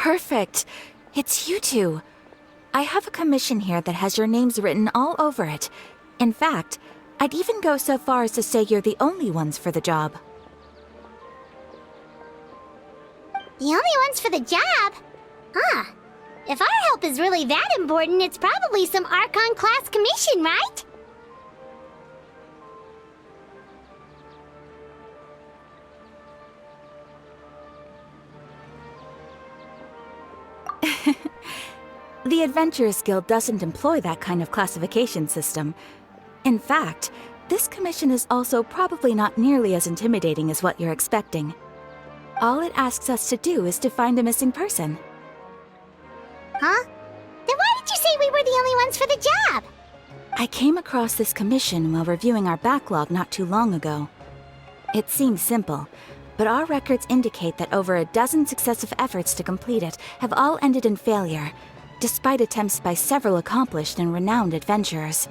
Perfect. It's you two. I have a commission here that has your names written all over it. In fact, I'd even go so far as to say you're the only ones for the job. The only ones for the job? Huh. If our help is really that important, it's probably some Archon-class commission, right? The Adventurers Guild doesn't employ that kind of classification system. In fact, this commission is also probably not nearly as intimidating as what you're expecting. All it asks us to do is to find a missing person. Huh? Then why did you say we were the only ones for the job? I came across this commission while reviewing our backlog not too long ago. It seems simple, but our records indicate that over a dozen successive efforts to complete it have all ended in failure, despite attempts by several accomplished and renowned adventurers.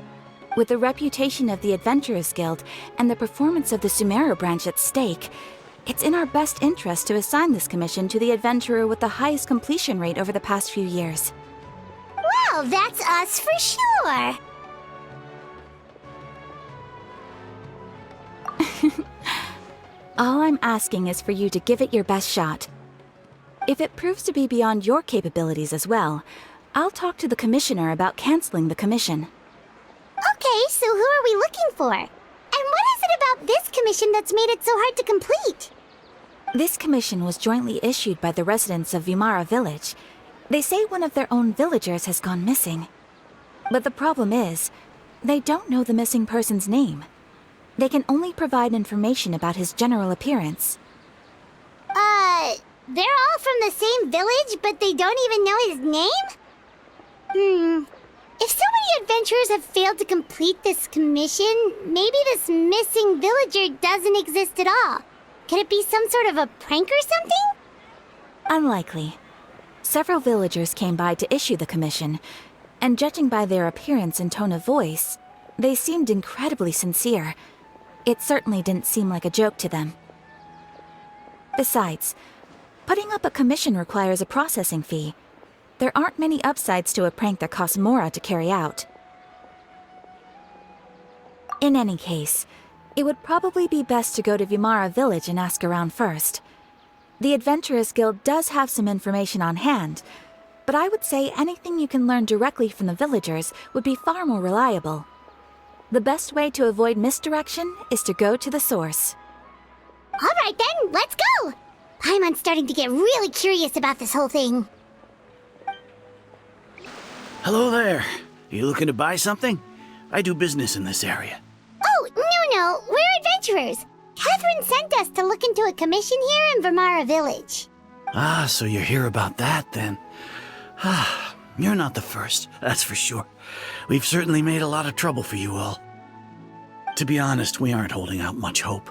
With the reputation of the Adventurers Guild and the performance of the Sumeru branch at stake, it's in our best interest to assign this commission to the adventurer with the highest completion rate over the past few years. Well, that's us for sure! All I'm asking is for you to give it your best shot. If it proves to be beyond your capabilities as well, I'll talk to the commissioner about canceling the commission. Okay, so who are we looking for? And what is it about this commission that's made it so hard to complete? This commission was jointly issued by the residents of Vimara Village. They say one of their own villagers has gone missing. But the problem is, they don't know the missing person's name. They can only provide information about his general appearance. They're all from the same village, but they don't even know his name? If so many adventurers have failed to complete this commission, maybe this missing villager doesn't exist at all. Could it be some sort of a prank or something? Unlikely. Several villagers came by to issue the commission, and judging by their appearance and tone of voice, they seemed incredibly sincere. It certainly didn't seem like a joke to them. Besides, putting up a commission requires a processing fee. There aren't many upsides to a prank that costs Mora to carry out. In any case, it would probably be best to go to Vimara Village and ask around first. The Adventurers Guild does have some information on hand, but I would say anything you can learn directly from the villagers would be far more reliable. The best way to avoid misdirection is to go to the source. All right then, let's go! Paimon's starting to get really curious about this whole thing. Hello there. You looking to buy something? I do business in this area. Oh, no, we're adventurers. Catherine sent us to look into a commission here in Vimara Village. Ah, so you're here about that then. Ah, you're not the first, that's for sure. We've certainly made a lot of trouble for you all. To be honest, we aren't holding out much hope.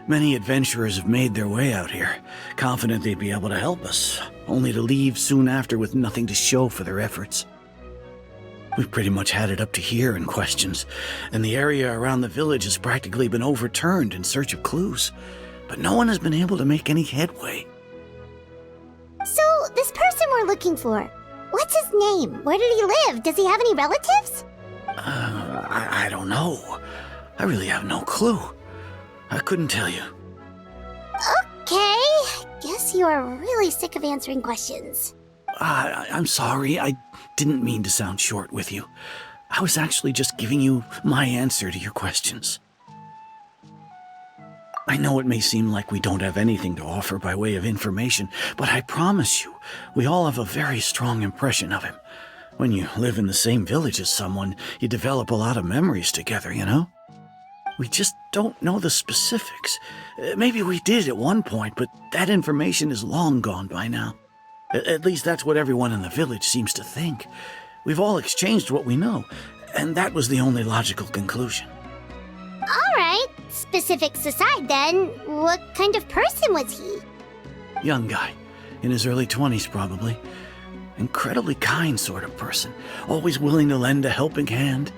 Many adventurers have made their way out here, confident they'd be able to help us, only to leave soon after with nothing to show for their efforts. We've pretty much had it up to here in questions, and the area around the village has practically been overturned in search of clues, but no one has been able to make any headway. So, this person we're looking for, what's his name? Where did he live? Does he have any relatives? I don't know. I really have no clue. I couldn't tell you. Okay, guess you are really sick of answering questions. I'm sorry, I didn't mean to sound short with you. I was actually just giving you my answer to your questions. I know it may seem like we don't have anything to offer by way of information, but I promise you, we all have a very strong impression of him. When you live in the same village as someone, you develop a lot of memories together, you know? We just don't know the specifics. Maybe we did at one point, but that information is long gone by now. At least that's what everyone in the village seems to think. We've all exchanged what we know, and that was the only logical conclusion. All right, specifics aside then, what kind of person was he? Young guy, in his early 20s probably. Incredibly kind sort of person, always willing to lend a helping hand.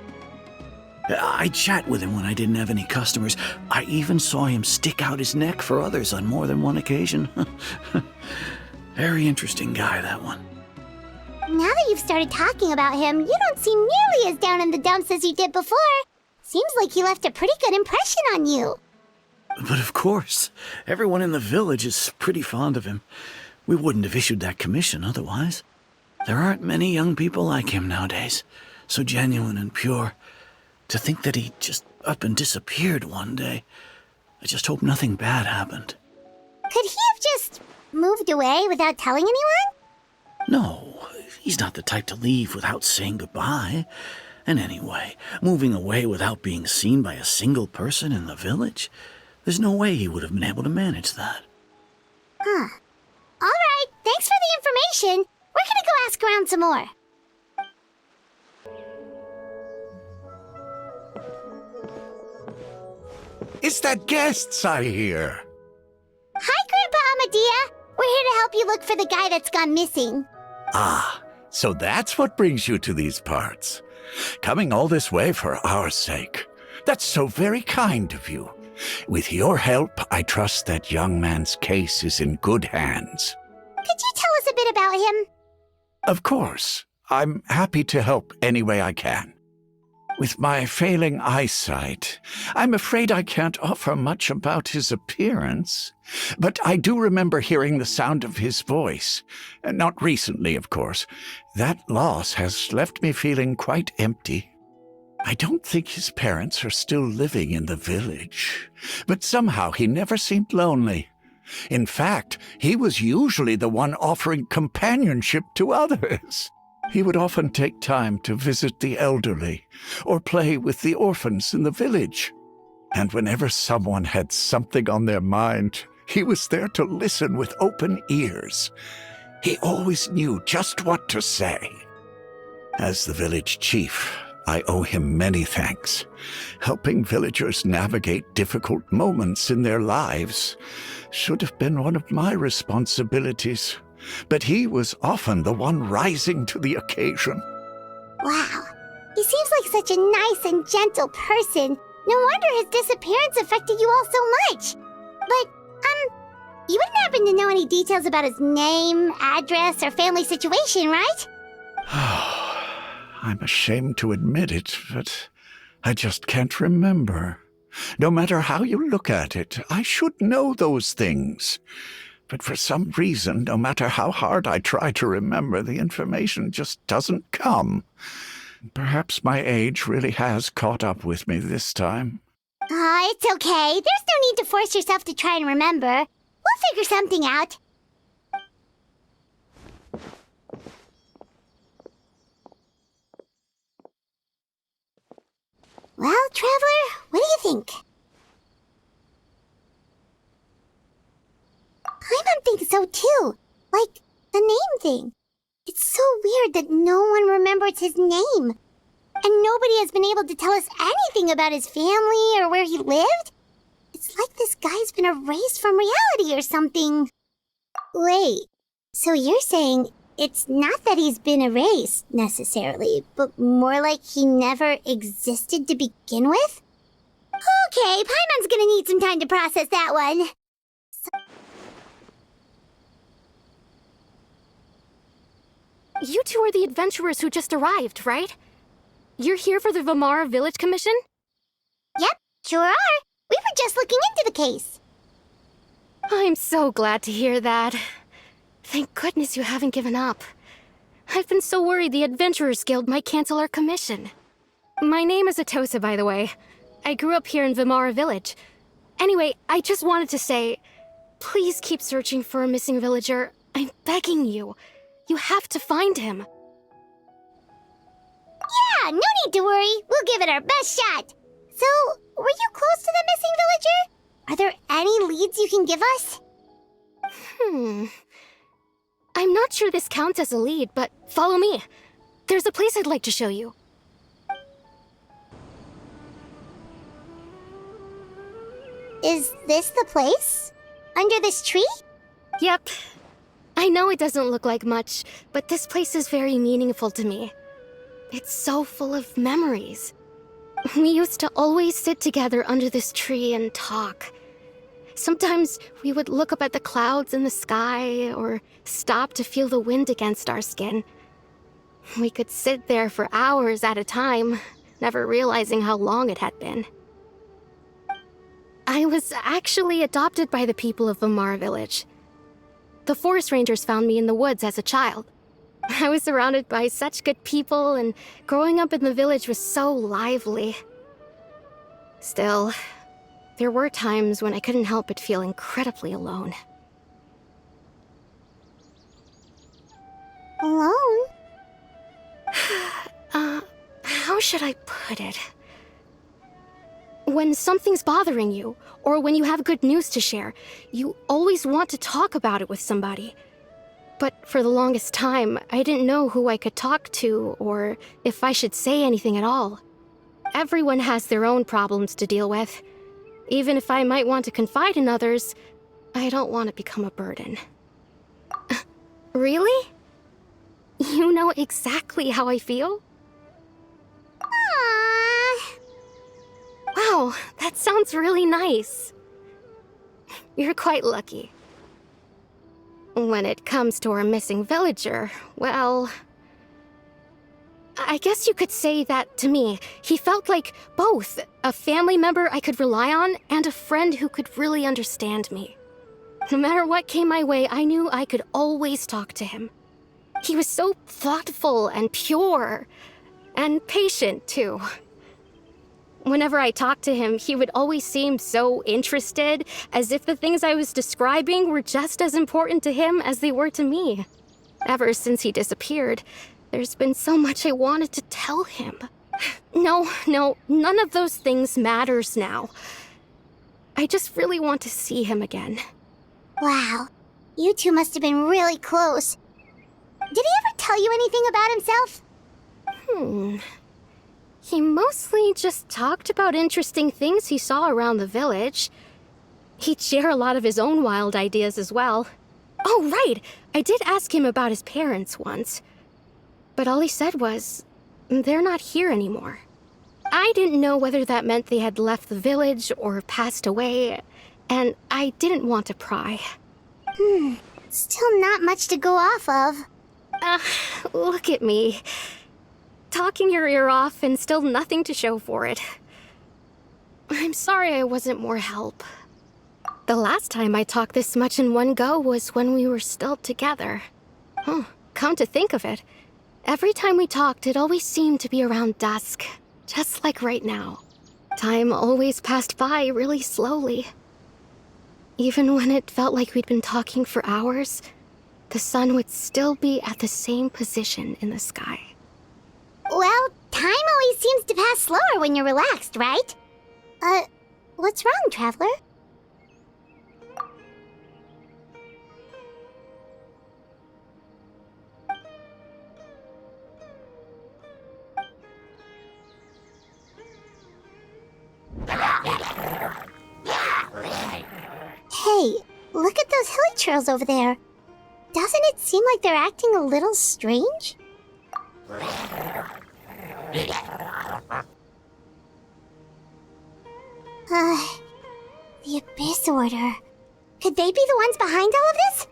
I'd chat with him when I didn't have any customers. I even saw him stick out his neck for others on more than one occasion. Very interesting guy, that one. Now that you've started talking about him, you don't seem nearly as down in the dumps as you did before. Seems like he left a pretty good impression on you. But of course, everyone in the village is pretty fond of him. We wouldn't have issued that commission otherwise. There aren't many young people like him nowadays, so genuine and pure. To think that he just up and disappeared one day. I just hope nothing bad happened. Could he have just moved away without telling anyone? No, he's not the type to leave without saying goodbye. And anyway, moving away without being seen by a single person in the village, there's no way he would have been able to manage that. Huh. All right, thanks for the information. We're gonna go ask around some more. It's the guests I hear. Hi, Grandpa Amadea. We're here to help you look for the guy that's gone missing. Ah, so that's what brings you to these parts. Coming all this way for our sake. That's so very kind of you. With your help, I trust that young man's case is in good hands. Could you tell us a bit about him? Of course. I'm happy to help any way I can. With my failing eyesight, I'm afraid I can't offer much about his appearance. But I do remember hearing the sound of his voice. Not recently, of course. That loss has left me feeling quite empty. I don't think his parents are still living in the village. But somehow he never seemed lonely. In fact, he was usually the one offering companionship to others. He would often take time to visit the elderly or play with the orphans in the village. And whenever someone had something on their mind, he was there to listen with open ears. He always knew just what to say. As the village chief, I owe him many thanks. Helping villagers navigate difficult moments in their lives should have been one of my responsibilities. But he was often the one rising to the occasion. Wow. He seems like such a nice and gentle person. No wonder his disappearance affected you all so much. But, you wouldn't happen to know any details about his name, address, or family situation, right? I'm ashamed to admit it, but I just can't remember. No matter how you look at it, I should know those things. But for some reason, no matter how hard I try to remember, the information just doesn't come. Perhaps my age really has caught up with me this time. It's okay. There's no need to force yourself to try and remember. We'll figure something out. Well, Traveler, what do you think? Paimon thinks so too. Like, the name thing. It's so weird that no one remembers his name. And nobody has been able to tell us anything about his family or where he lived. It's like this guy's been erased from reality or something. Wait, so you're saying it's not that he's been erased, necessarily, but more like he never existed to begin with? Okay, Paimon's gonna need some time to process that one. You two are the adventurers who just arrived, right? You're here for the Vamara Village Commission? Yep, sure are. We were just looking into the case. I'm so glad to hear that. Thank goodness you haven't given up. I've been so worried the Adventurers Guild might cancel our commission. My name is Atosa, by the way. I grew up here in Vamara Village. Anyway, I just wanted to say, please keep searching for a missing villager. I'm begging you. You have to find him. Yeah, no need to worry. We'll give it our best shot. So, were you close to the missing villager? Are there any leads you can give us? I'm not sure this counts as a lead, but follow me. There's a place I'd like to show you. Is this the place? Under this tree? Yep. I know it doesn't look like much, but this place is very meaningful to me. It's so full of memories. We used to always sit together under this tree and talk. Sometimes we would look up at the clouds in the sky or stop to feel the wind against our skin. We could sit there for hours at a time, never realizing how long it had been. I was actually adopted by the people of Vamara Village. The forest rangers found me in the woods as a child. I was surrounded by such good people, and growing up in the village was so lively. Still, there were times when I couldn't help but feel incredibly alone. Alone? How should I put it? When something's bothering you, or when you have good news to share, you always want to talk about it with somebody. But for the longest time, I didn't know who I could talk to, or if I should say anything at all. Everyone has their own problems to deal with. Even if I might want to confide in others, I don't want to become a burden. Really? You know exactly how I feel? Aww. Wow, that sounds really nice. You're quite lucky. When it comes to our missing villager, well, I guess you could say that to me. He felt like both a family member I could rely on and a friend who could really understand me. No matter what came my way, I knew I could always talk to him. He was so thoughtful and pure, and patient too. Whenever I talked to him, he would always seem so interested, as if the things I was describing were just as important to him as they were to me. Ever since he disappeared, there's been so much I wanted to tell him. No, none of those things matters now. I just really want to see him again. Wow. You two must have been really close. Did he ever tell you anything about himself? He mostly just talked about interesting things he saw around the village. He'd share a lot of his own wild ideas as well. Oh, right! I did ask him about his parents once. But all he said was, they're not here anymore. I didn't know whether that meant they had left the village or passed away, and I didn't want to pry. Still not much to go off of. Look at me. Talking your ear off and still nothing to show for it. I'm sorry I wasn't more help. The last time I talked this much in one go was when we were still together. Come to think of it, every time we talked, it always seemed to be around dusk, just like right now. Time always passed by really slowly. Even when it felt like we'd been talking for hours, the sun would still be at the same position in the sky. Well, time always seems to pass slower when you're relaxed, right? What's wrong, Traveler? Hey, look at those hilly trails over there. Doesn't it seem like they're acting a little strange? The Abyss Order. Could they be the ones behind all of this?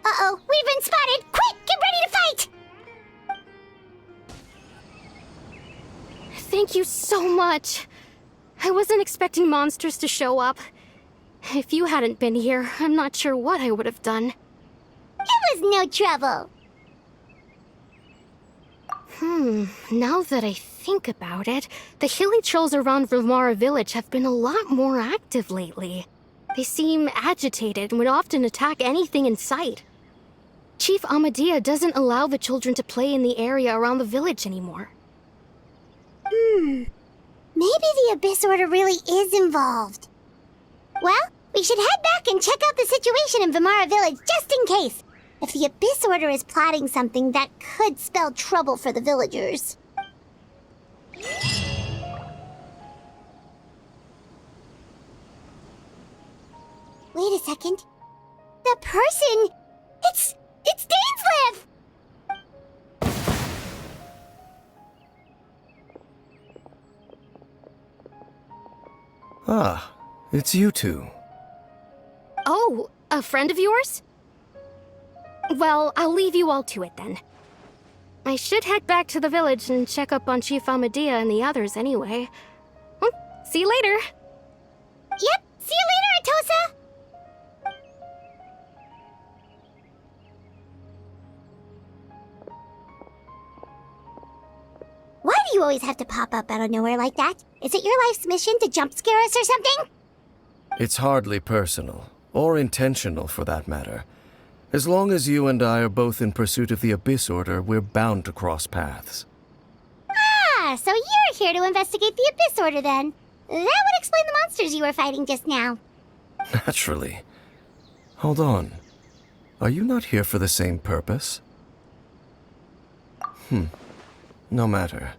Uh-oh, we've been spotted! Quick, get ready to fight! Thank you so much. I wasn't expecting monsters to show up. If you hadn't been here, I'm not sure what I would have done. It was no trouble. Now that I think about it, the hilly trolls around Vamara Village have been a lot more active lately. They seem agitated and would often attack anything in sight. Chief Amadea doesn't allow the children to play in the area around the village anymore. Maybe the Abyss Order really is involved. Well, we should head back and check out the situation in Vamara Village just in case. If the Abyss Order is plotting something that could spell trouble for the villagers. Wait a second. The person... It's Dainsleif! Ah, it's you two. Oh, a friend of yours? Well, I'll leave you all to it then. I should head back to the village and check up on Chief Amadea and the others anyway. See you later. Yep, see you later, Atosa! Why do you always have to pop up out of nowhere like that? Is it your life's mission to jump scare us or something? It's hardly personal, or intentional for that matter. As long as you and I are both in pursuit of the Abyss Order, we're bound to cross paths. Ah, so you're here to investigate the Abyss Order then. That would explain the monsters you were fighting just now. Naturally. Hold on. Are you not here for the same purpose? No matter.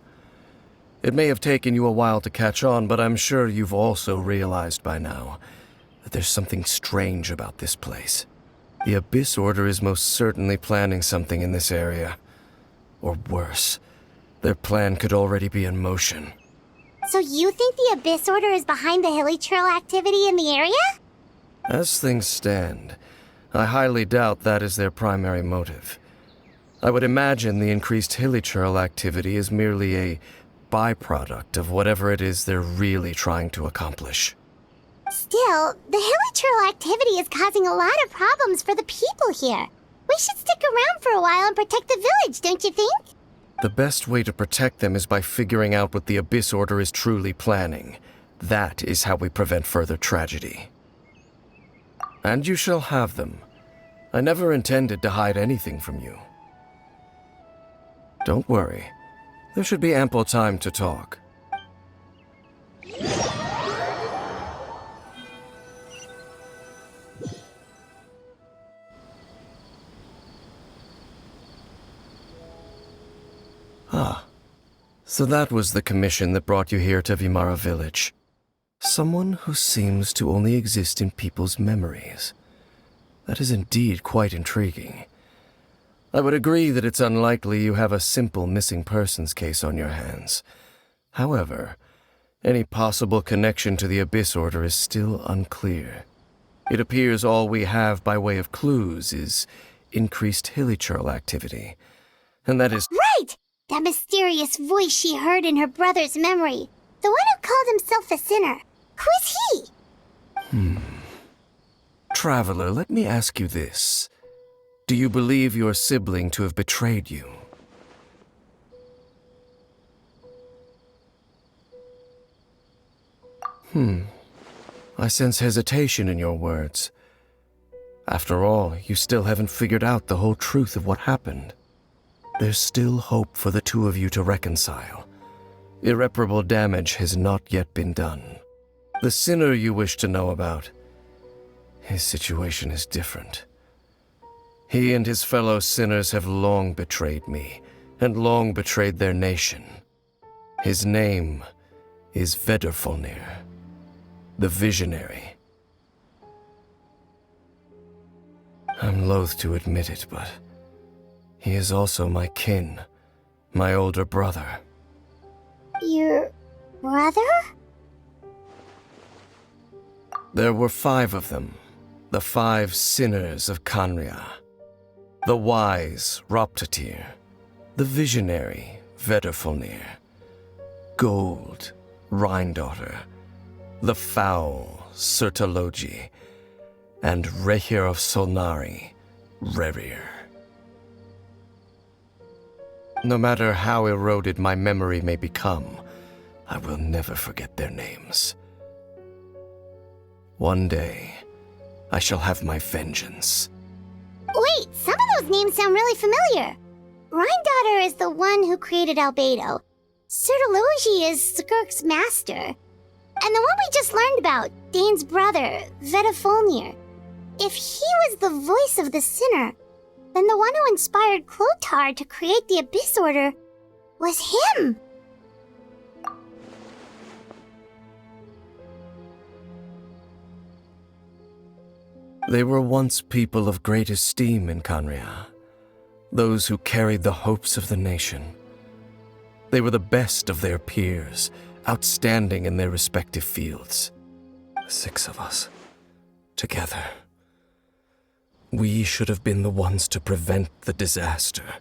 It may have taken you a while to catch on, but I'm sure you've also realized by now that there's something strange about this place. The Abyss Order is most certainly planning something in this area. Or worse, their plan could already be in motion. So you think the Abyss Order is behind the hilly churl activity in the area? As things stand, I highly doubt that is their primary motive. I would imagine the increased hilly churl activity is merely a byproduct of whatever it is they're really trying to accomplish. Still, the hilly churl activity is causing a lot of problems for the people here. We should stick around for a while and protect the village, don't you think? The best way to protect them is by figuring out what the Abyss Order is truly planning. That is how we prevent further tragedy. And you shall have them. I never intended to hide anything from you. Don't worry. There should be ample time to talk. Ah, so that was the commission that brought you here to Vimara Village. Someone who seems to only exist in people's memories. That is indeed quite intriguing. I would agree that it's unlikely you have a simple missing persons case on your hands. However, any possible connection to the Abyss Order is still unclear. It appears all we have by way of clues is increased hilly churl activity. And that is— Right! That mysterious voice she heard in her brother's memory. The one who called himself a sinner. Who is he? Traveler, let me ask you this. Do you believe your sibling to have betrayed you? I sense hesitation in your words. After all, you still haven't figured out the whole truth of what happened. There's still hope for the two of you to reconcile. Irreparable damage has not yet been done. The sinner you wish to know about, his situation is different. He and his fellow sinners have long betrayed me, and long betrayed their nation. His name is Vedderfolnir, the Visionary. I'm loath to admit it, but he is also my kin, my older brother. Your brother? There were 5 of them, the 5 sinners of Kanria. The wise Roptatir, the visionary Vedderfolnir, Gold Rhindaughter, the foul Sertalogi, and Rehir of Solnari, Rerir. No matter how eroded my memory may become, I will never forget their names. One day, I shall have my vengeance. Wait, some of those names sound really familiar. Rhindaughter is the one who created Albedo. Sertalogi is Skirk's master. And the one we just learned about, Dane's brother, Vedderfolnir. If he was the voice of the sinner, then the one who inspired Clotar to create the Abyss Order was him. They were once people of great esteem in Kanria, those who carried the hopes of the nation. They were the best of their peers, outstanding in their respective fields. 6 of us. Together. We should have been the ones to prevent the disaster.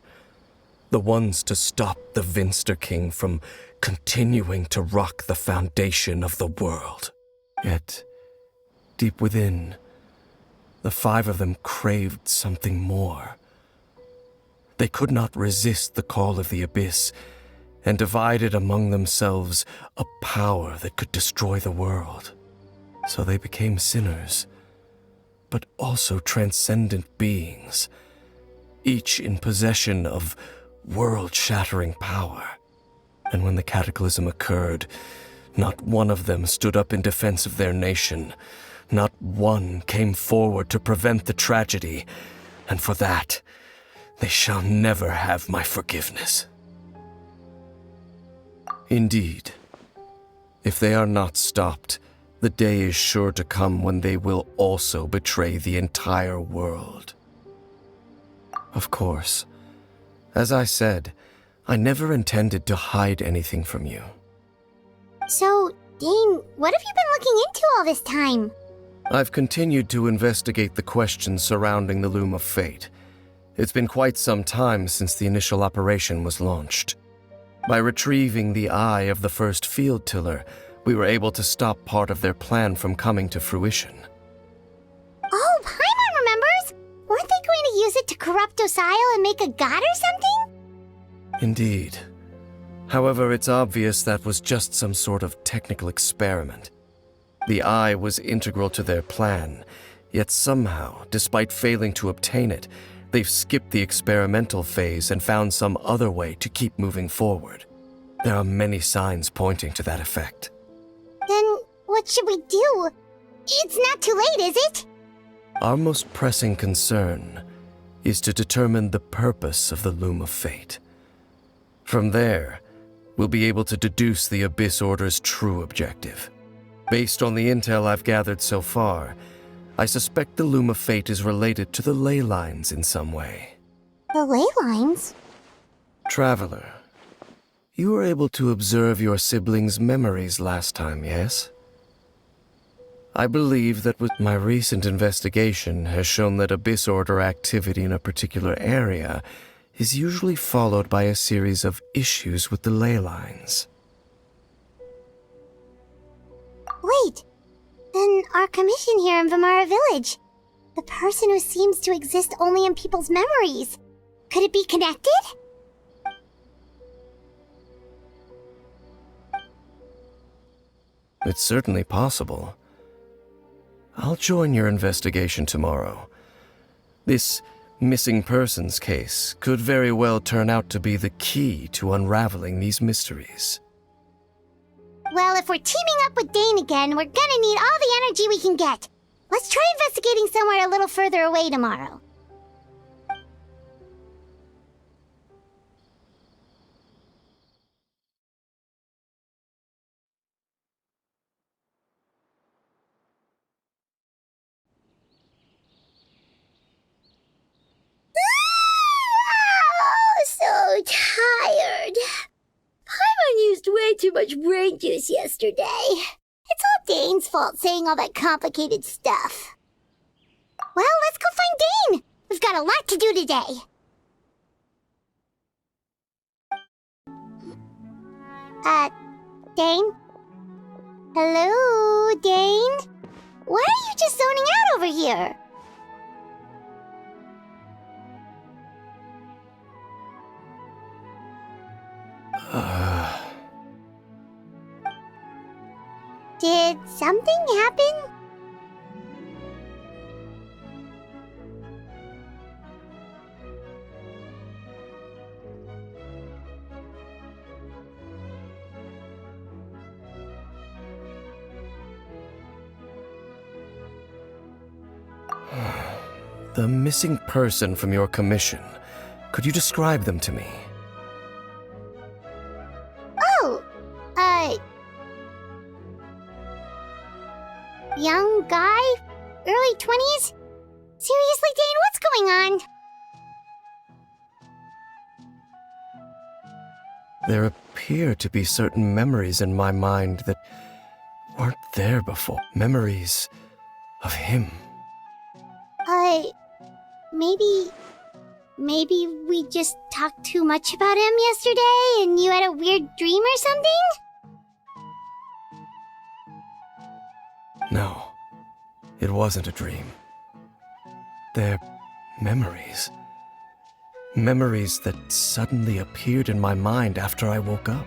The ones to stop the Vinster King from continuing to rock the foundation of the world. Yet, deep within, the 5 of them craved something more. They could not resist the call of the Abyss, and divided among themselves a power that could destroy the world. So they became sinners, but also transcendent beings, each in possession of world-shattering power. And when the cataclysm occurred, not one of them stood up in defense of their nation. Not one came forward to prevent the tragedy, and for that, they shall never have my forgiveness. Indeed, if they are not stopped, the day is sure to come when they will also betray the entire world. Of course, as I said, I never intended to hide anything from you. So, Dane, what have you been looking into all this time? I've continued to investigate the questions surrounding the Loom of Fate. It's been quite some time since the initial operation was launched. By retrieving the eye of the first field tiller, we were able to stop part of their plan from coming to fruition. Oh, Paimon remembers! Weren't they going to use it to corrupt Osile and make a god or something? Indeed. However, it's obvious that was just some sort of technical experiment. The eye was integral to their plan, yet somehow, despite failing to obtain it, they've skipped the experimental phase and found some other way to keep moving forward. There are many signs pointing to that effect. Then, what should we do? It's not too late, is it? Our most pressing concern is to determine the purpose of the Loom of Fate. From there, we'll be able to deduce the Abyss Order's true objective. Based on the intel I've gathered so far, I suspect the Loom of Fate is related to the ley lines in some way. The ley lines? Traveler, you were able to observe your siblings' memories last time, yes? I believe that with my recent investigation has shown that Abyss Order activity in a particular area is usually followed by a series of issues with the ley lines. Wait, then our commission here in Vimara Village, the person who seems to exist only in people's memories, could it be connected? It's certainly possible. I'll join your investigation tomorrow. This missing persons case could very well turn out to be the key to unraveling these mysteries. Well, if we're teaming up with Dane again, we're gonna need all the energy we can get. Let's try investigating somewhere a little further away tomorrow. So tired. Paimon used way too much brain juice yesterday. It's all Dane's fault saying all that complicated stuff. Well, let's go find Dane. We've got a lot to do today. Dane? Hello, Dane? Why are you just zoning out over here? Did something happen? The missing person from your commission. Could you describe them to me? Oh, young guy? Early 20s? Seriously, Dane, what's going on? There appear to be certain memories in my mind that weren't there before. Memories of him. Maybe we just talked too much about him yesterday and you had a weird dream or something? No, it wasn't a dream. They're memories. Memories that suddenly appeared in my mind after I woke up.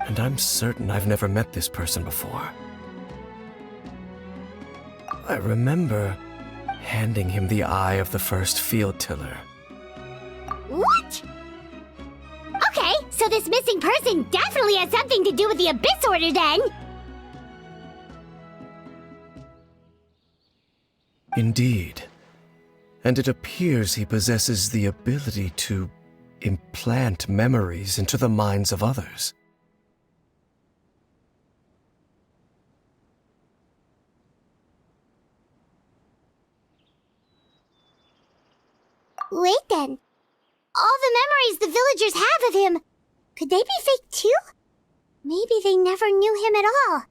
And I'm certain I've never met this person before. I remember handing him the eye of the first field tiller. What? Okay, so this missing person definitely has something to do with the Abyss Order then! Indeed. And it appears he possesses the ability to implant memories into the minds of others. Wait then. All the memories the villagers have of him, could they be fake too? Maybe they never knew him at all.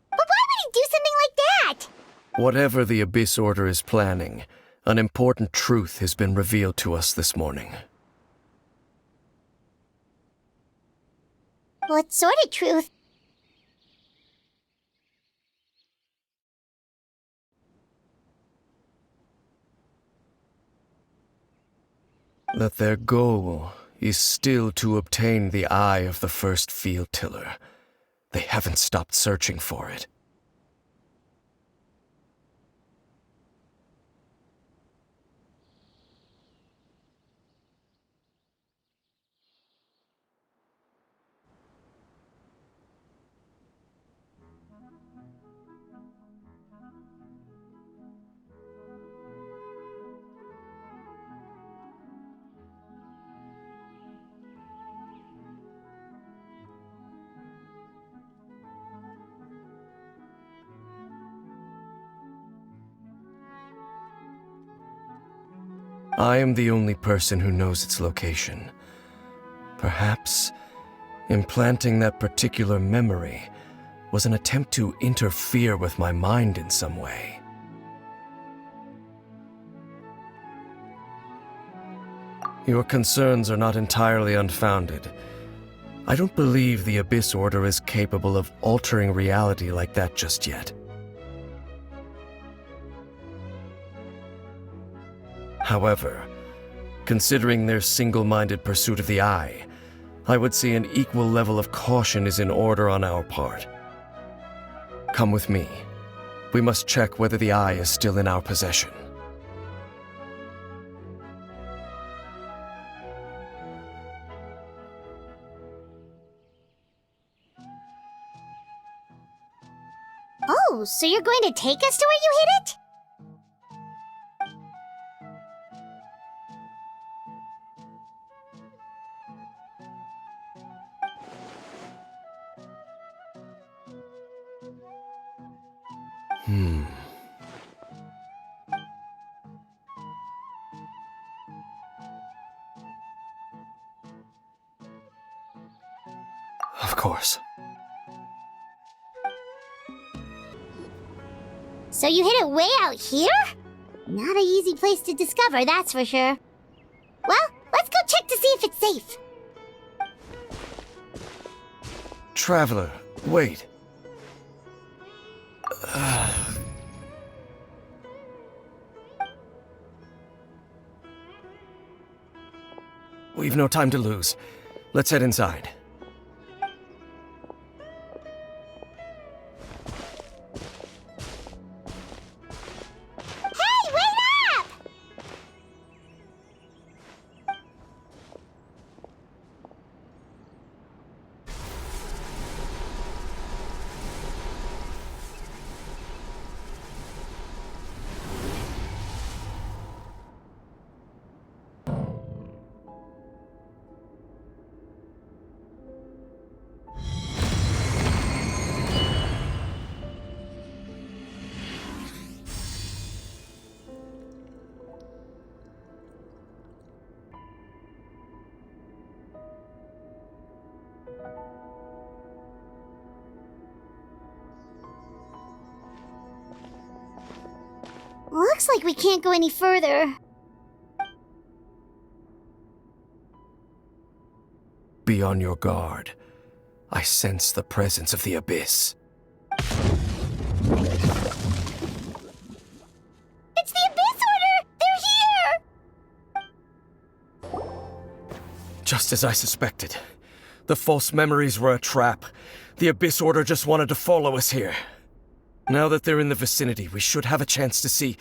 But why would he do something like that? Whatever the Abyss Order is planning, an important truth has been revealed to us this morning. What sort of truth? That their goal is still to obtain the eye of the first field tiller. They haven't stopped searching for it. I am the only person who knows its location. Perhaps implanting that particular memory was an attempt to interfere with my mind in some way. Your concerns are not entirely unfounded. I don't believe the Abyss Order is capable of altering reality like that just yet. However, considering their single-minded pursuit of the Eye, I would say an equal level of caution is in order on our part. Come with me. We must check whether the Eye is still in our possession. Oh, so you're going to take us to where you hid it? Of course. So you hid it way out here? Not an easy place to discover, that's for sure. Well, let's go check to see if it's safe. Traveler, wait. We've no time to lose. Let's head inside. Hey, wait up! Looks like we can't go any further. Be on your guard. I sense the presence of the Abyss. It's the Abyss Order! They're here! Just as I suspected. The false memories were a trap. The Abyss Order just wanted to follow us here. Now that they're in the vicinity, we should have a chance to see...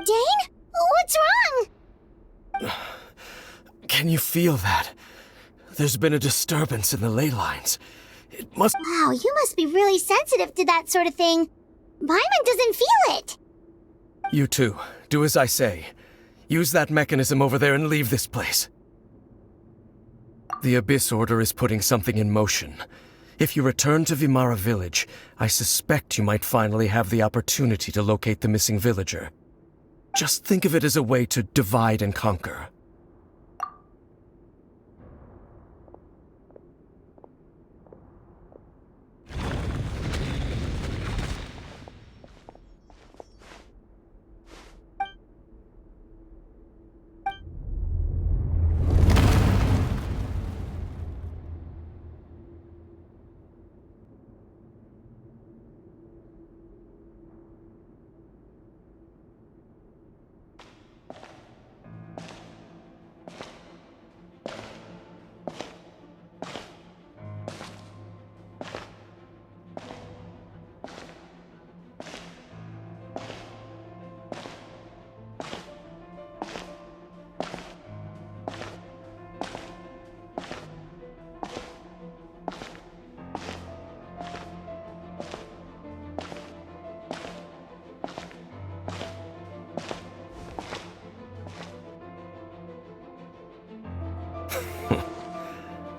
Dane? What's wrong? Can you feel that? There's been a disturbance in the ley lines. It must... Wow, you must be really sensitive to that sort of thing. Paimon doesn't feel it. You too. Do as I say. Use that mechanism over there and leave this place. The Abyss Order is putting something in motion. If you return to Vimara Village, I suspect you might finally have the opportunity to locate the missing villager. Just think of it as a way to divide and conquer.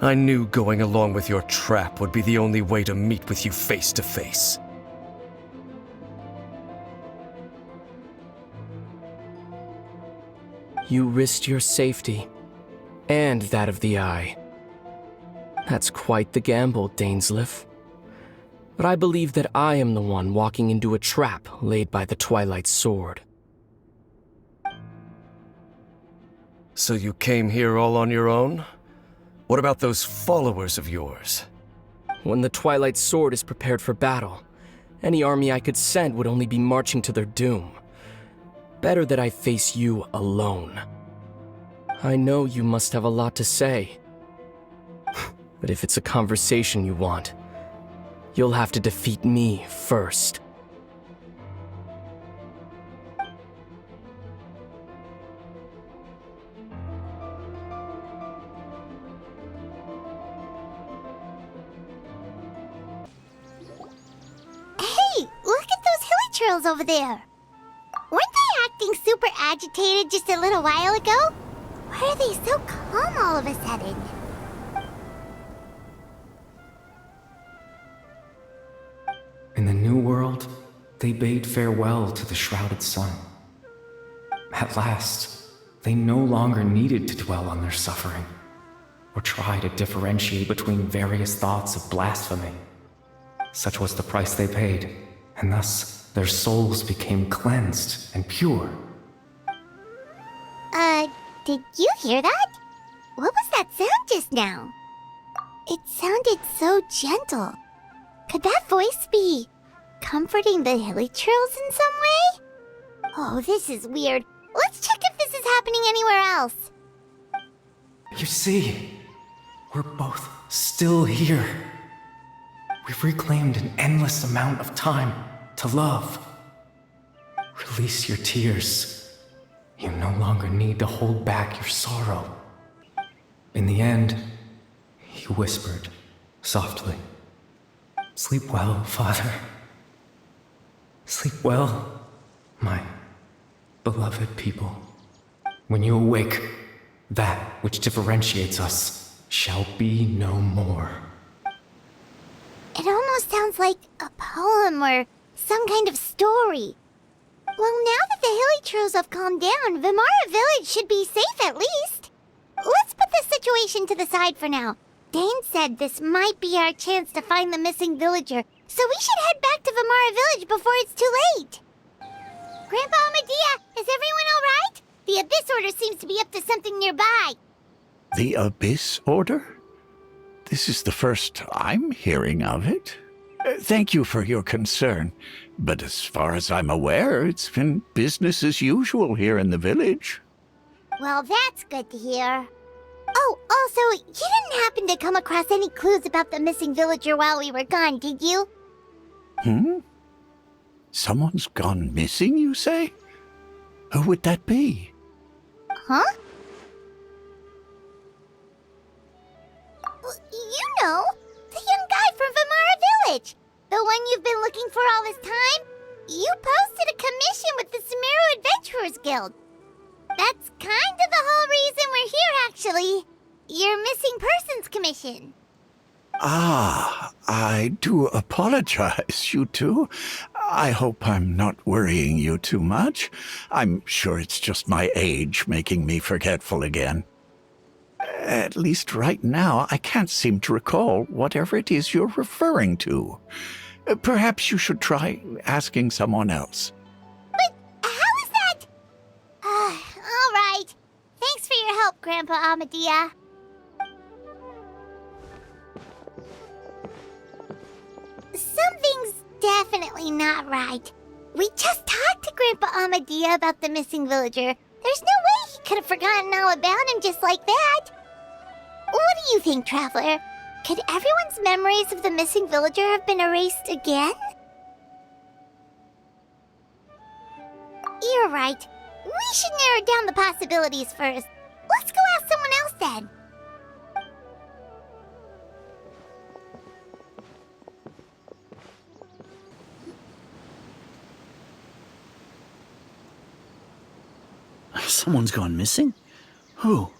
I knew going along with your trap would be the only way to meet with you face to face. You risked your safety, and that of the Eye. That's quite the gamble, Dainsleif. But I believe that I am the one walking into a trap laid by the Twilight Sword. So you came here all on your own? What about those followers of yours? When the Twilight Sword is prepared for battle, any army I could send would only be marching to their doom. Better that I face you alone. I know you must have a lot to say. But if it's a conversation you want, you'll have to defeat me first. Trails over there. Weren't they acting super agitated just a little while ago? Why are they so calm all of a sudden? In the New World, they bade farewell to the shrouded sun. At last, they no longer needed to dwell on their suffering, or try to differentiate between various thoughts of blasphemy. Such was the price they paid, and thus their souls became cleansed and pure. Did you hear that? What was that sound just now? It sounded so gentle. Could that voice be comforting the Hilichurls in some way? Oh, this is weird. Let's check if this is happening anywhere else. You see, we're both still here. We've reclaimed an endless amount of time to love. Release your tears. You no longer need to hold back your sorrow. In the end, he whispered softly, "Sleep well, Father. Sleep well, my beloved people. When you awake, that which differentiates us shall be no more." It almost sounds like a poem or some kind of story. Well, now that the Hilichurls have calmed down, Vimara Village should be safe at least. let's put this situation to the side for now. Dane said this might be our chance to find the missing villager, so we should head back to Vamara Village before it's too late. Grandpa Amadea, is everyone all right? The Abyss Order seems to be up to something nearby. The Abyss Order? This is the first I'm hearing of it. Thank you for your concern, but as far as I'm aware, it's been business as usual here in the village. Well, that's good to hear. Oh, also, you didn't happen to come across any clues about the missing villager while we were gone, did you? Someone's gone missing, you say? Who would that be? Huh? You know, the young guy from Vamara Village. The one you've been looking for all this time. You posted a commission with the Sumeru Adventurers Guild. That's kind of the whole reason we're here, actually. Your missing persons commission. Ah, I do apologize, you two. I hope I'm not worrying you too much. I'm sure it's just my age making me forgetful again. At least right now, I can't seem to recall whatever it is you're referring to. Perhaps you should try asking someone else. But how is that? All right. Thanks for your help, Grandpa Amadea. Something's definitely not right. We just talked to Grandpa Amadea about the missing villager. There's no way he could have forgotten all about him just like that. What do you think, Traveler? Could everyone's memories of the missing villager have been erased again? You're right. We should narrow down the possibilities first. Let's go ask someone else then. Someone's gone missing? Who?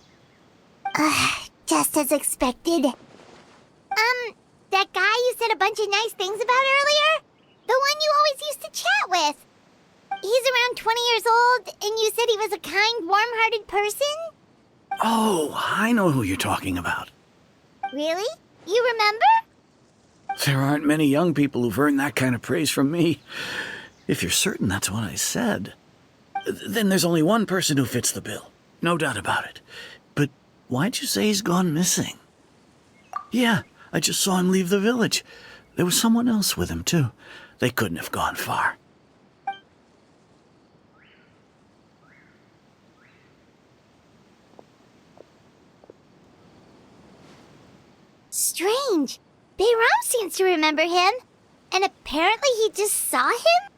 Just as expected. That guy you said a bunch of nice things about earlier? The one you always used to chat with. He's around 20 years old, and you said he was a kind, warm-hearted person? Oh, I know who you're talking about. Really? You remember? There aren't many young people who've earned that kind of praise from me. If you're certain that's what I said, then there's only one person who fits the bill. No doubt about it. But why'd you say he's gone missing? Yeah, I just saw him leave the village. There was someone else with him, too. They couldn't have gone far. Strange. Bayram seems to remember him. And apparently he just saw him?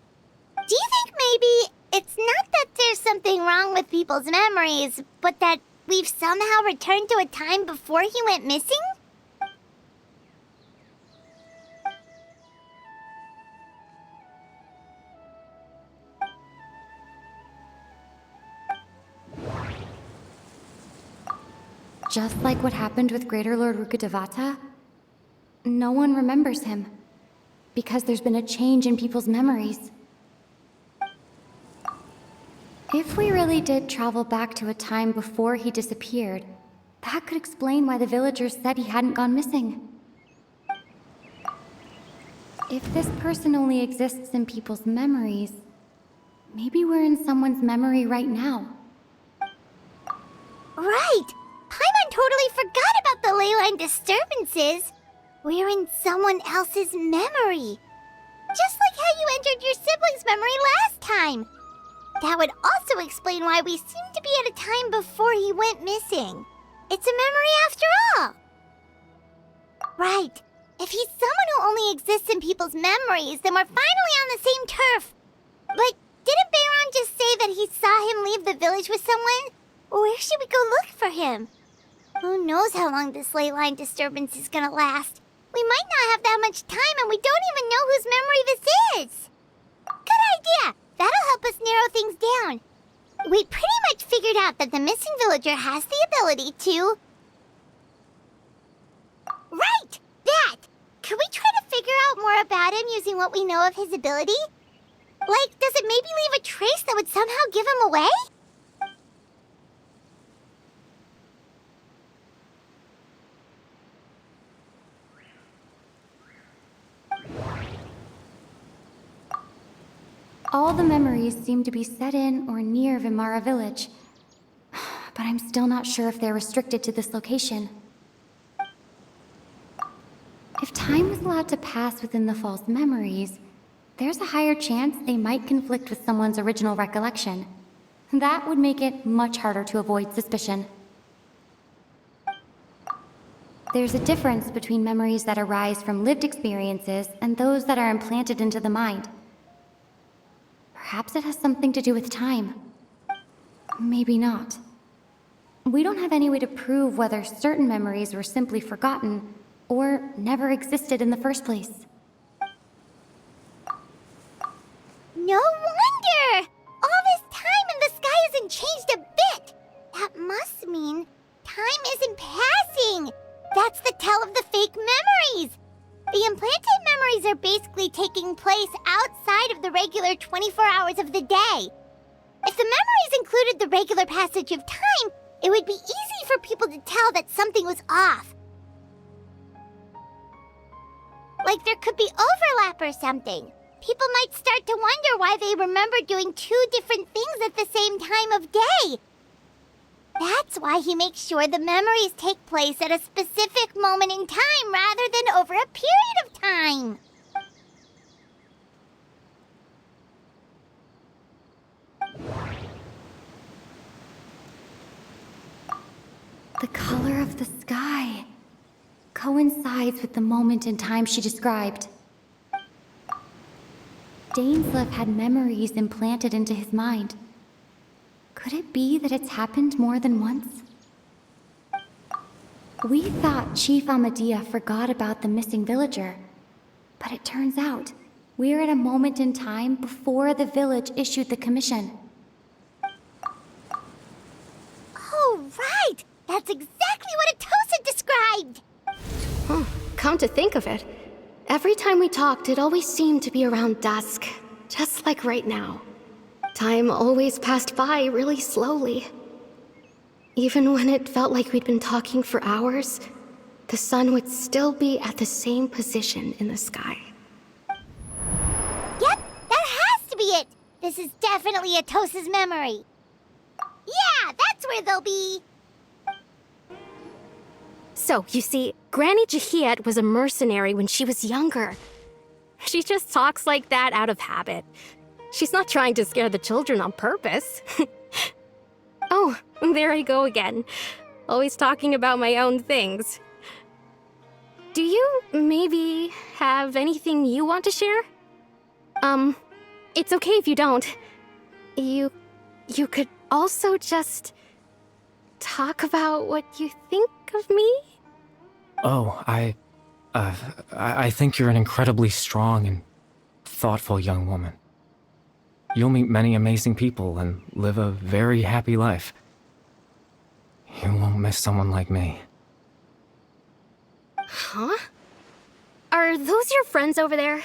Do you think maybe it's not that there's something wrong with people's memories, but that we've somehow returned to a time before he went missing? Just like what happened with Greater Lord Rukkhadevata, no one remembers him, because there's been a change in people's memories. If we really did travel back to a time before he disappeared, that could explain why the villagers said he hadn't gone missing. If this person only exists in people's memories, maybe we're in someone's memory right now. Right! Paimon totally forgot about the ley line disturbances. We're in someone else's memory. Just like how you entered your sibling's memory last time. That would also explain why we seem to be at a time before he went missing. It's a memory after all. Right. If he's someone who only exists in people's memories, then we're finally on the same turf. But didn't Bayron just say that he saw him leave the village with someone? Where should we go look for him? Who knows how long this ley line disturbance is gonna last? We might not have that much time, and we don't even know whose memory this is. Good idea! That'll help us narrow things down. We pretty much figured out that the missing villager has the ability to... Right! That! Could we try to figure out more about him using what we know of his ability? Like, does it maybe leave a trace that would somehow give him away? All the memories seem to be set in or near Vimara village. But I'm still not sure if they're restricted to this location. If time was allowed to pass within the false memories, there's a higher chance they might conflict with someone's original recollection. That would make it much harder to avoid suspicion. There's a difference between memories that arise from lived experiences and those that are implanted into the mind. Perhaps it has something to do with time. Maybe not. We don't have any way to prove whether certain memories were simply forgotten or never existed in the first place. No wonder! All this time and the sky hasn't changed a bit! That must mean time isn't passing! That's the tell of the fake memories! The implanted memories are basically taking place outside of the regular 24 hours of the day. If the memories included the regular passage of time, it would be easy for people to tell that something was off. Like there could be overlap or something. People might start to wonder why they remember doing two different things at the same time of day. That's why he makes sure the memories take place at a specific moment in time rather than over a period of time. The color of the sky coincides with the moment in time she described. Dainsleif had memories implanted into his mind. Could it be that it's happened more than once? We thought Chief Amadea forgot about the missing villager, but it turns out we're at a moment in time before the village issued the commission. Oh, right! That's exactly what Atosa described! Come to think of it, every time we talked, it always seemed to be around dusk, just like right now. Time always passed by really slowly. Even when it felt like we'd been talking for hours, the sun would still be at the same position in the sky. Yep, that has to be it! This is definitely Atosa's memory. Yeah, that's where they'll be! So, you see, Granny Jahiet was a mercenary when she was younger. She just talks like that out of habit. She's not trying to scare the children on purpose. Oh, there I go again. Always talking about my own things. Do you maybe have anything you want to share? It's okay if you don't. You could also just talk about what you think of me? Oh, I think you're an incredibly strong and thoughtful young woman. You'll meet many amazing people and live a very happy life. You won't miss someone like me. Huh? Are those your friends over there?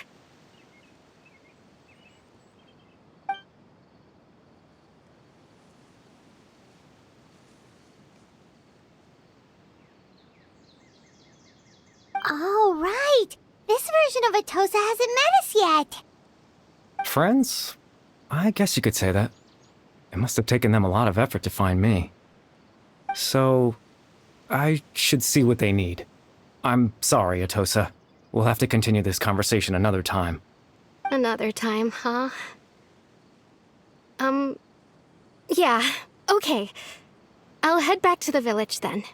Oh, right! This version of Atosa hasn't met us yet! Friends? I guess you could say that. It must have taken them a lot of effort to find me. So, I should see what they need. I'm sorry, Atosa. We'll have to continue this conversation another time. Another time, huh? Yeah, okay. I'll head back to the village then.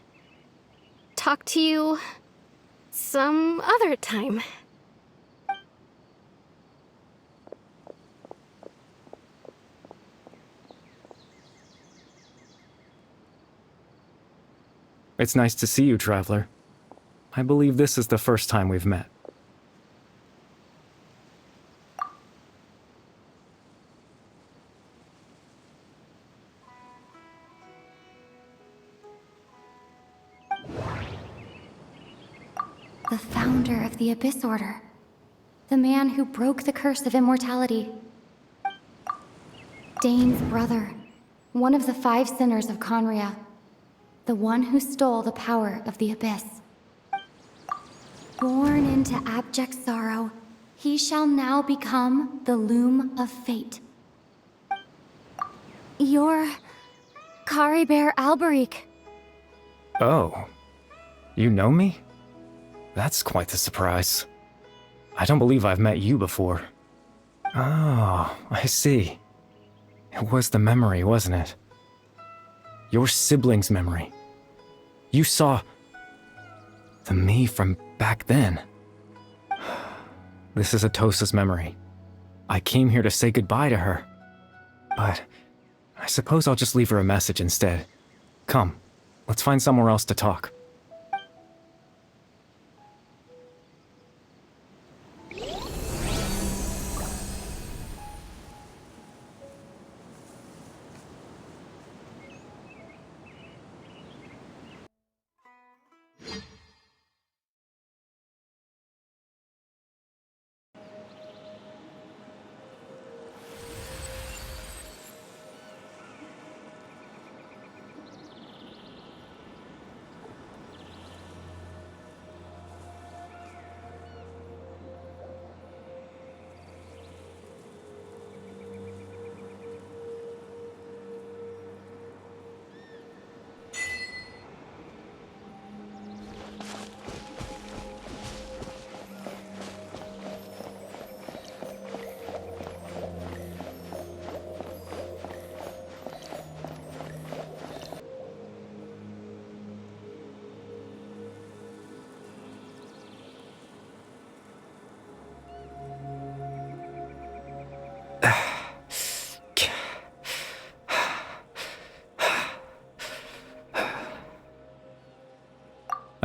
Talk to you some other time. It's nice to see you, Traveler. I believe this is the first time we've met. The founder of the Abyss Order. The man who broke the curse of immortality. Dane's brother. One of the 5 sinners of Conria. The one who stole the power of the Abyss. Born into abject sorrow, he shall now become the Loom of Fate. You're Kari Bear Alberic. Oh, you know me? That's quite the surprise. I don't believe I've met you before. Oh, I see. It was the memory, wasn't it? Your sibling's memory. You saw the me from back then. This is Atosa's memory. I came here to say goodbye to her. But I suppose I'll just leave her a message instead. Come, let's find somewhere else to talk.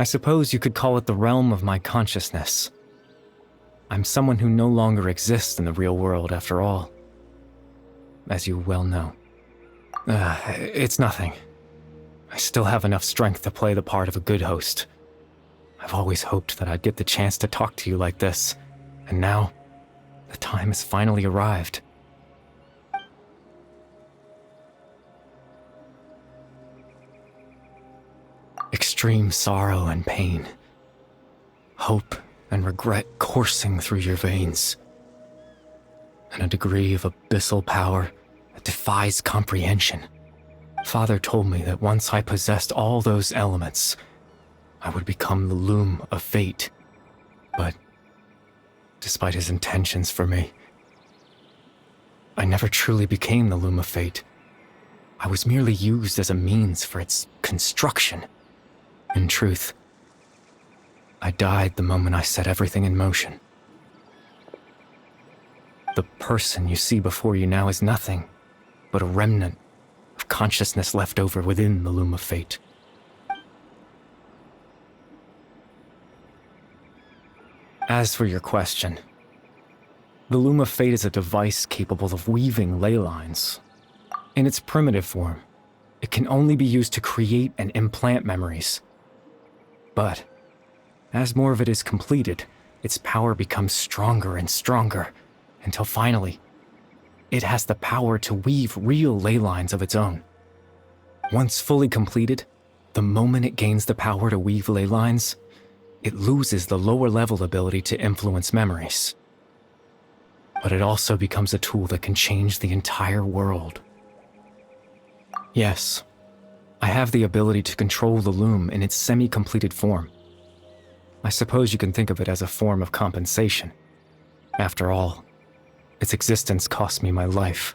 I suppose you could call it the realm of my consciousness. I'm someone who no longer exists in the real world, after all. As you well know. It's nothing. I still have enough strength to play the part of a good host. I've always hoped that I'd get the chance to talk to you like this, and now, the time has finally arrived. Extreme sorrow and pain. Hope and regret coursing through your veins. And a degree of abyssal power that defies comprehension. Father told me that once I possessed all those elements, I would become the loom of fate. But, despite his intentions for me, I never truly became the loom of fate. I was merely used as a means for its construction. In truth, I died the moment I set everything in motion. The person you see before you now is nothing but a remnant of consciousness left over within the loom of fate. As for your question, the loom of fate is a device capable of weaving ley lines. In its primitive form, it can only be used to create and implant memories. But, as more of it is completed, its power becomes stronger and stronger, until finally, it has the power to weave real ley lines of its own. Once fully completed, the moment it gains the power to weave ley lines, it loses the lower level ability to influence memories. But it also becomes a tool that can change the entire world. Yes, I have the ability to control the loom in its semi-completed form. I suppose you can think of it as a form of compensation. After all, its existence cost me my life.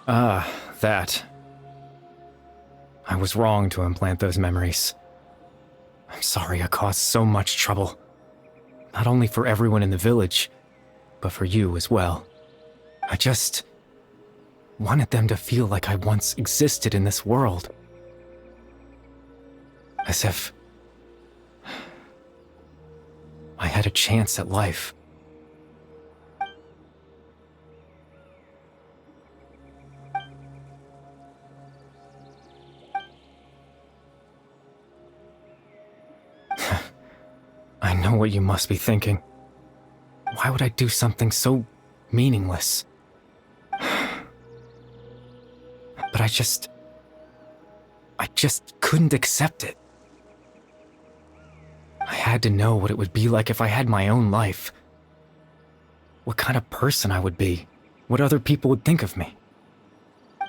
Ah, that. I was wrong to implant those memories. I'm sorry I caused so much trouble. Not only for everyone in the village, but for you as well. I just wanted them to feel like I once existed in this world. As if I had a chance at life. I know what you must be thinking. Why would I do something so meaningless? But I just couldn't accept it. had to know what it would be like if I had my own life. What kind of person I would be, what other people would think of me.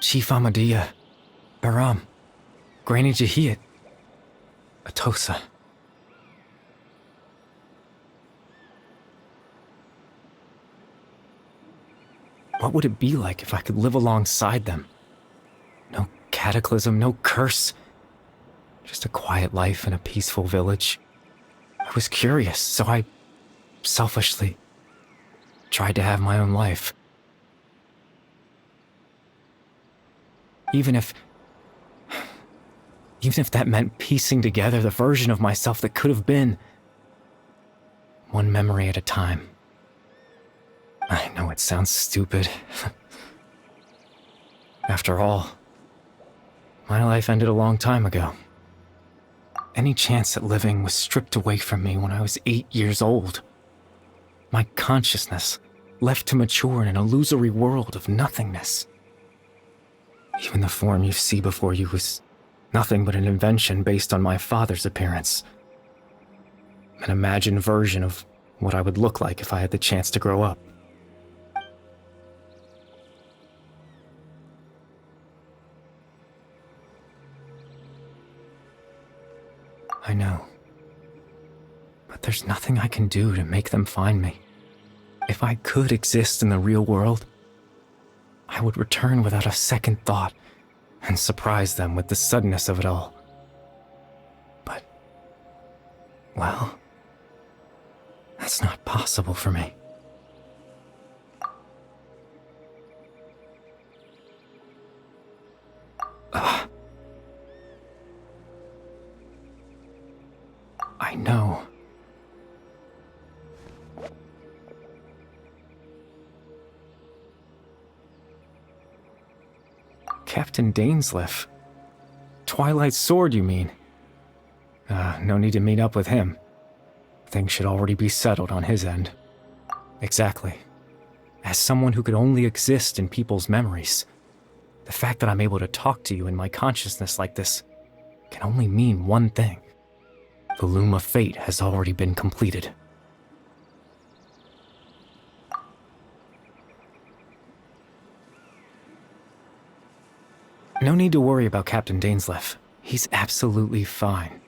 Chief Ahmadiyya, Baram, Granny Jahiyat, Atosa. What would it be like if I could live alongside them? No cataclysm, no curse. Just a quiet life in a peaceful village. I was curious, so I selfishly tried to have my own life. Even if that meant piecing together the version of myself that could have been, one memory at a time. I know it sounds stupid. After all, my life ended a long time ago. Any chance at living was stripped away from me when I was 8 years old. My consciousness left to mature in an illusory world of nothingness. Even the form you see before you was nothing but an invention based on my father's appearance. An imagined version of what I would look like if I had the chance to grow up. I know. But there's nothing I can do to make them find me. If I could exist in the real world, I would return without a second thought and surprise them with the suddenness of it all. But, well, that's not possible for me. I know. Captain Dainsleif. Twilight Sword, you mean? No need to meet up with him. Things should already be settled on his end. Exactly. As someone who could only exist in people's memories, the fact that I'm able to talk to you in my consciousness like this can only mean one thing. The loom of fate has already been completed. No need to worry about Captain Dainsleif. He's absolutely fine.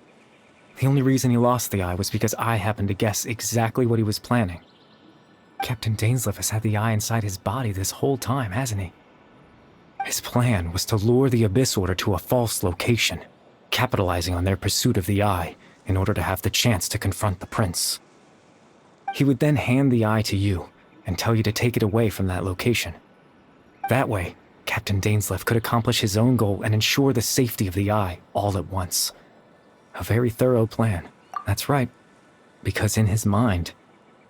The only reason he lost the eye was because I happened to guess exactly what he was planning. Captain Dainsleif has had the eye inside his body this whole time, hasn't he? His plan was to lure the Abyss Order to a false location, capitalizing on their pursuit of the eye in order to have the chance to confront the prince. He would then hand the eye to you and tell you to take it away from that location. That way, Captain Dainsleif could accomplish his own goal and ensure the safety of the eye all at once. A very thorough plan. That's right, because in his mind,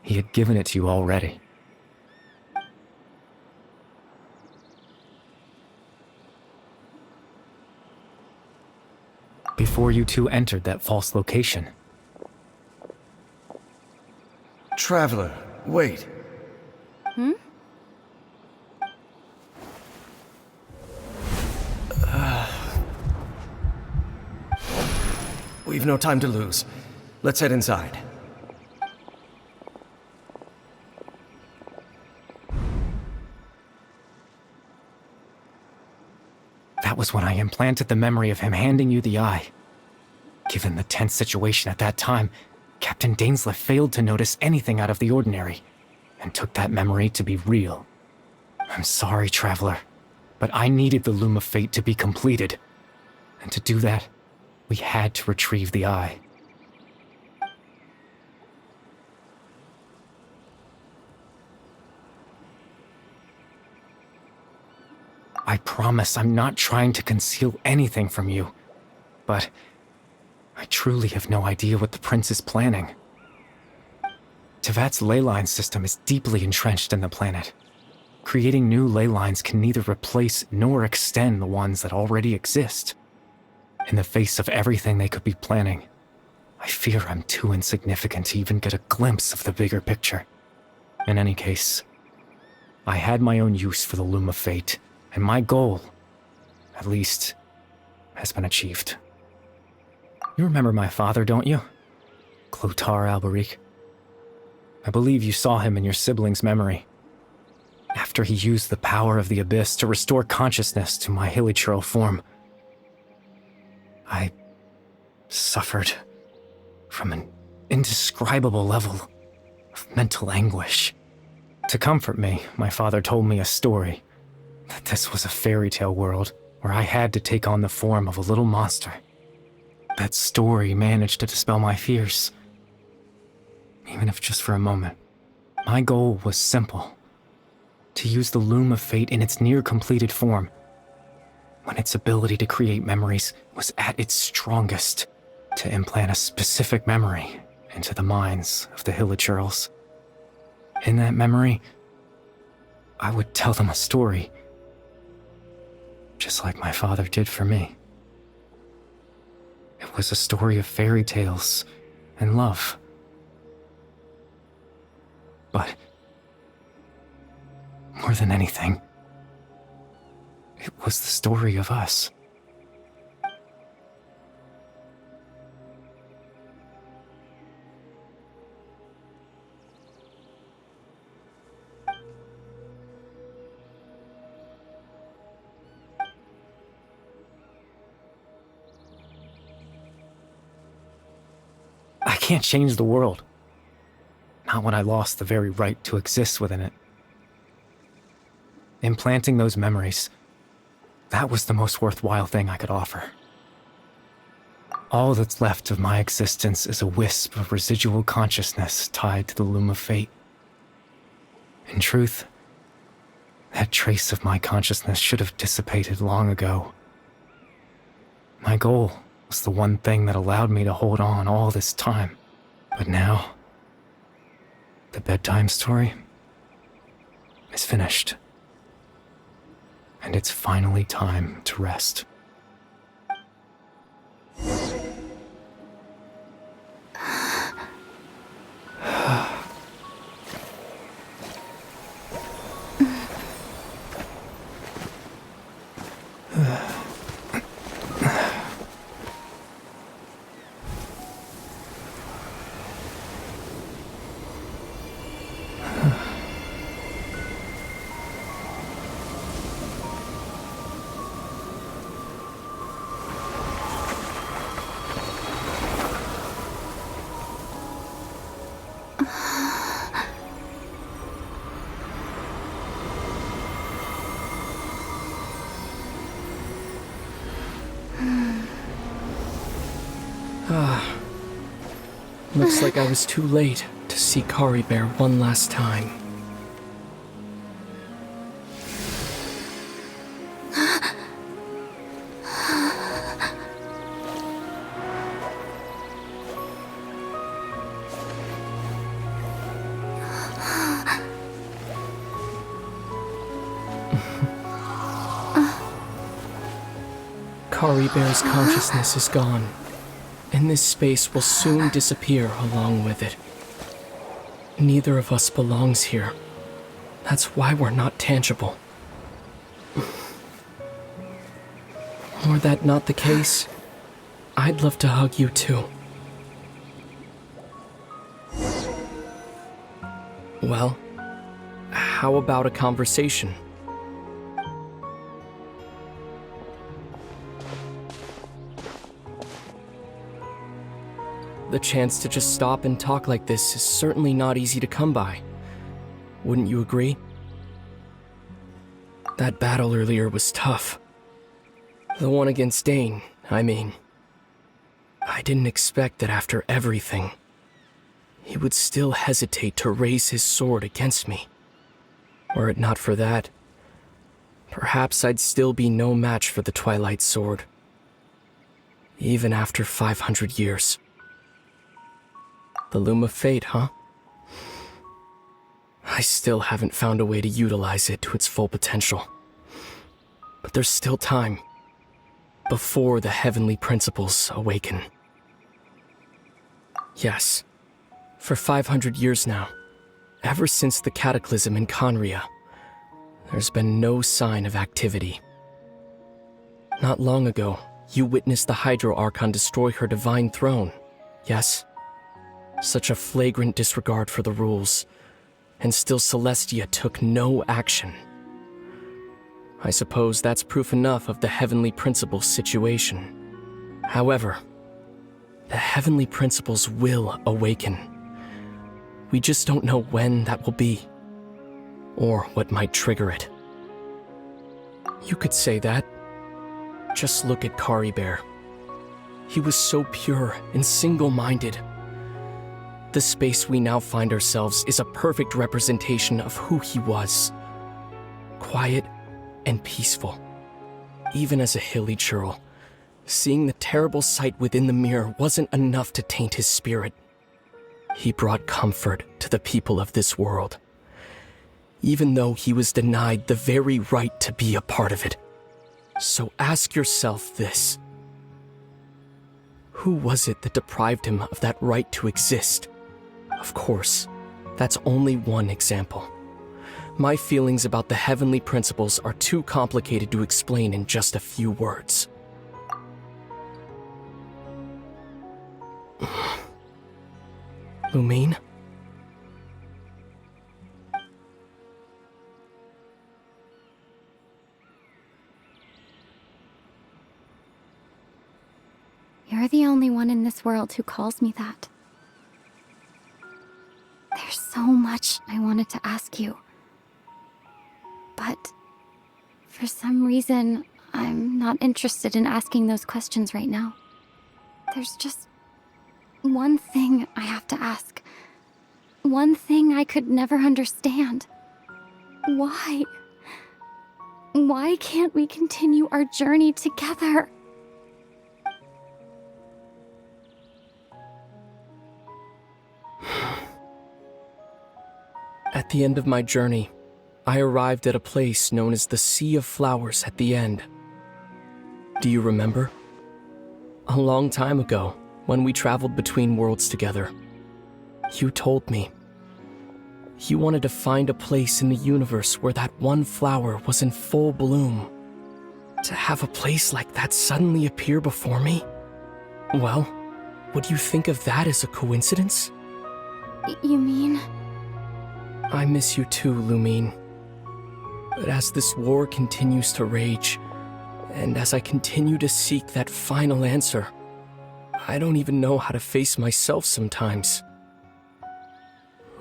he had given it to you already. Before you two entered that false location. Traveler, wait. We've no time to lose. Let's head inside. That was when I implanted the memory of him handing you the eye. Given the tense situation at that time, Captain Dainsleif failed to notice anything out of the ordinary, and took that memory to be real. I'm sorry, Traveler, but I needed the Loom of Fate to be completed. And to do that, we had to retrieve the eye. I promise I'm not trying to conceal anything from you, but I truly have no idea what the prince is planning. Tevat's ley line system is deeply entrenched in the planet. Creating new ley lines can neither replace nor extend the ones that already exist. In the face of everything they could be planning, I fear I'm too insignificant to even get a glimpse of the bigger picture. In any case, I had my own use for the Loom of Fate, and my goal, at least, has been achieved. You remember my father, don't you? Clotar Alberic. I believe you saw him in your sibling's memory. After he used the power of the Abyss to restore consciousness to my hilichurl form, I suffered from an indescribable level of mental anguish. To comfort me, my father told me a story, that this was a fairy tale world where I had to take on the form of a little monster. That story managed to dispel my fears, even if just for a moment. My goal was simple: to use the Loom of Fate in its near-completed form, when its ability to create memories was at its strongest, to implant a specific memory into the minds of the hilichurls. In that memory, I would tell them a story, just like my father did for me. It was a story of fairy tales and love. But more than anything, it was the story of us. I can't change the world. Not when I lost the very right to exist within it. Implanting those memories, that was the most worthwhile thing I could offer. All that's left of my existence is a wisp of residual consciousness tied to the Loom of Fate. In truth, that trace of my consciousness should have dissipated long ago. My goal was the one thing that allowed me to hold on all this time. But now, the bedtime story is finished. And it's finally time to rest. Looks like I was too late to see Kari Bear one last time. Kari Bear's consciousness is gone, and this space will soon disappear along with it. Neither of us belongs here. That's why we're not tangible. Were that not the case, I'd love to hug you too. Well, how about a conversation? The chance to just stop and talk like this is certainly not easy to come by. Wouldn't you agree? That battle earlier was tough. The one against Dane, I mean. I didn't expect that after everything, he would still hesitate to raise his sword against me. Were it not for that, perhaps I'd still be no match for the Twilight Sword. Even after 500 years. The Loom of Fate, huh? I still haven't found a way to utilize it to its full potential. But there's still time, before the heavenly principles awaken. Yes, for 500 years now, ever since the cataclysm in Conria, there's been no sign of activity. Not long ago, you witnessed the Hydro Archon destroy her divine throne, yes? Such a flagrant disregard for the rules, and still Celestia took no action. I suppose that's proof enough of the Heavenly Principles situation. However, the Heavenly Principles will awaken. We just don't know when that will be, or what might trigger it. You could say that. Just look at Kari Bear. He was so pure and single-minded. The space we now find ourselves is a perfect representation of who he was. Quiet and peaceful. Even as a hilly churl, seeing the terrible sight within the mirror wasn't enough to taint his spirit. He brought comfort to the people of this world, even though he was denied the very right to be a part of it. So ask yourself this. Who was it that deprived him of that right to exist? Of course, that's only one example. My feelings about the Heavenly Principles are too complicated to explain in just a few words. Lumine? You're the only one in this world who calls me that. There's so much I wanted to ask you. But for some reason, I'm not interested in asking those questions right now. There's just one thing I have to ask. One thing I could never understand. Why? Why can't we continue our journey together? At the end of my journey, I arrived at a place known as the Sea of Flowers at the end. Do you remember? A long time ago, when we traveled between worlds together, you told me you wanted to find a place in the universe where that one flower was in full bloom. To have a place like that suddenly appear before me? Well, would you think of that as a coincidence? You mean? I miss you too, Lumine. But as this war continues to rage, and as I continue to seek that final answer, I don't even know how to face myself sometimes.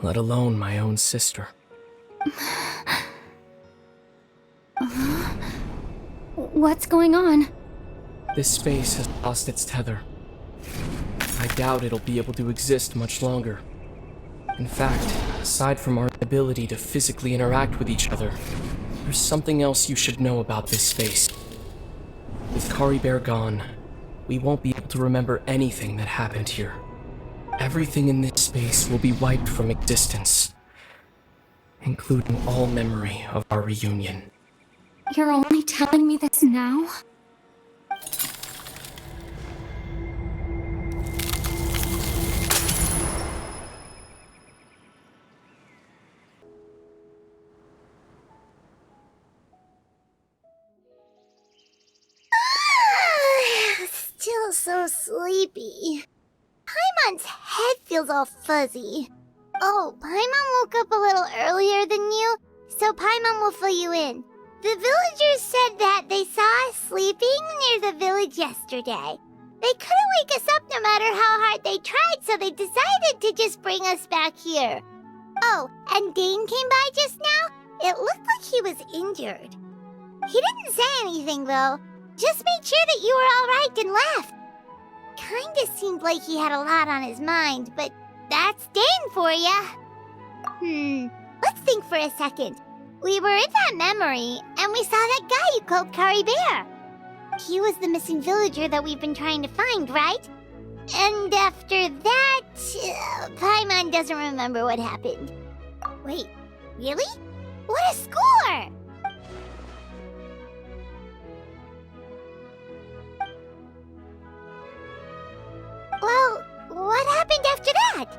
Let alone my own sister. What's going on? This space has lost its tether. I doubt it'll be able to exist much longer. In fact, aside from our ability to physically interact with each other, there's something else you should know about this space. With Kari Bear gone, we won't be able to remember anything that happened here. Everything in this space will be wiped from existence, including all memory of our reunion. You're only telling me this now? Still so sleepy. Paimon's head feels all fuzzy. Oh, Paimon woke up a little earlier than you, so Paimon will fill you in. The villagers said that they saw us sleeping near the village yesterday. They couldn't wake us up no matter how hard they tried, so they decided to just bring us back here. Oh, and Dane came by just now. It looked like he was injured. He didn't say anything, though. Just made sure that you were all right and left. Kinda seemed like he had a lot on his mind, but that's Dane for ya. Let's think for a second. We were in that memory, and we saw that guy you called Kari Bear. He was the missing villager that we've been trying to find, right? And after that, Paimon doesn't remember what happened. Wait, really? What a score! Well, what happened after that?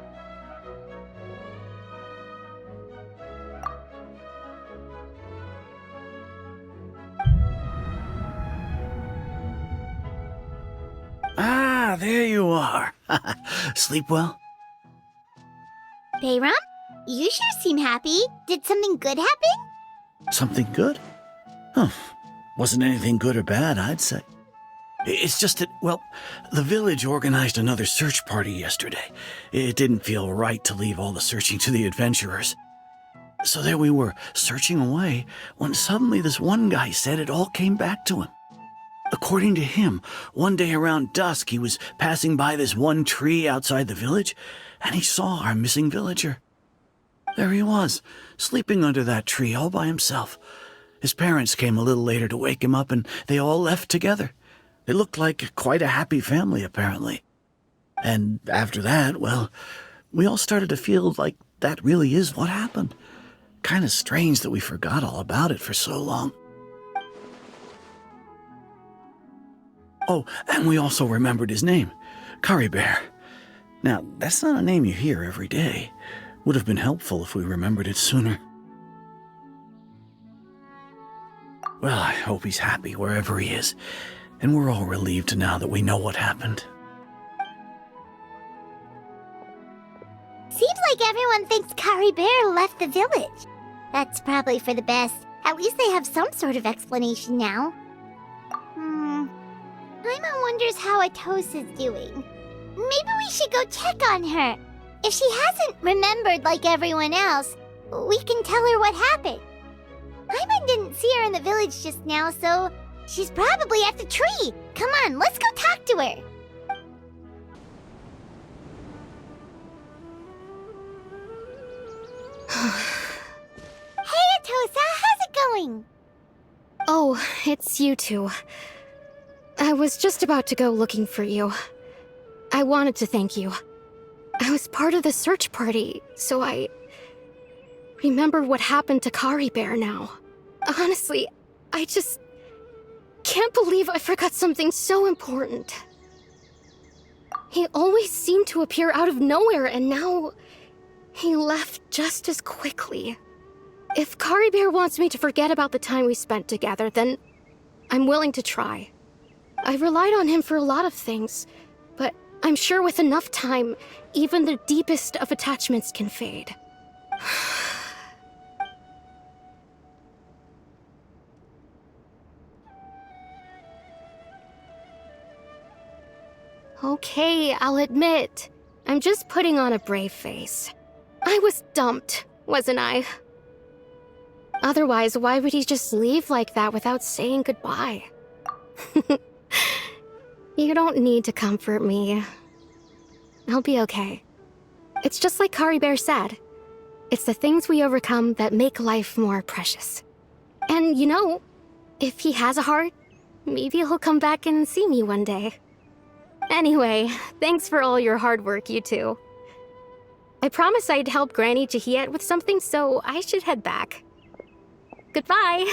Ah, there you are. Sleep well? Bayram, you sure seem happy. Did something good happen? Something good? Huh. Wasn't anything good or bad, I'd say. It's just that, well, the village organized another search party yesterday. It didn't feel right to leave all the searching to the adventurers. So there we were, searching away, when suddenly this one guy said it all came back to him. According to him, one day around dusk he was passing by this one tree outside the village, and he saw our missing villager. There he was, sleeping under that tree all by himself. His parents came a little later to wake him up, and they all left together. They looked like quite a happy family, apparently. And after that, well, we all started to feel like that really is what happened. Kind of strange that we forgot all about it for so long. Oh, and we also remembered his name, Curry Bear. Now, that's not a name you hear every day. Would have been helpful if we remembered it sooner. Well, I hope he's happy wherever he is, and we're all relieved now that we know what happened. Seems like everyone thinks Curry Bear left the village. That's probably for the best. At least they have some sort of explanation now. Paimon wonders how Atosa's doing. Maybe we should go check on her. If she hasn't remembered like everyone else, we can tell her what happened. Paimon didn't see her in the village just now, so she's probably at the tree. Come on, let's go talk to her. Hey, Atosa, how's it going? Oh, it's you two. I was just about to go looking for you. I wanted to thank you. I was part of the search party, so I remember what happened to Curry Bear now. Honestly, I just can't believe I forgot something so important. He always seemed to appear out of nowhere, and now he left just as quickly. If Curry Bear wants me to forget about the time we spent together, then I'm willing to try. I relied on him for a lot of things, but I'm sure with enough time, even the deepest of attachments can fade. Okay, I'll admit, I'm just putting on a brave face. I was dumped, wasn't I? Otherwise, why would he just leave like that without saying goodbye? You don't need to comfort me. I'll be okay. It's just like Curry Bear said. It's the things we overcome that make life more precious. And you know, if he has a heart, maybe he'll come back and see me one day. Anyway, thanks for all your hard work, you two. I promised I'd help Granny Jahiet with something, so I should head back. Goodbye!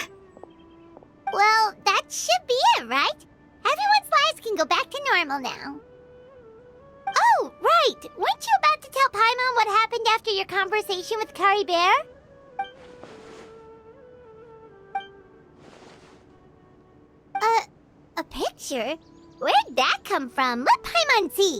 Well, that should be it, right? Everyone's lives can go back to normal now. Oh, right! Weren't you about to tell Paimon what happened after your conversation with Curry Bear? A picture? Where'd that come from? Let Paimon see.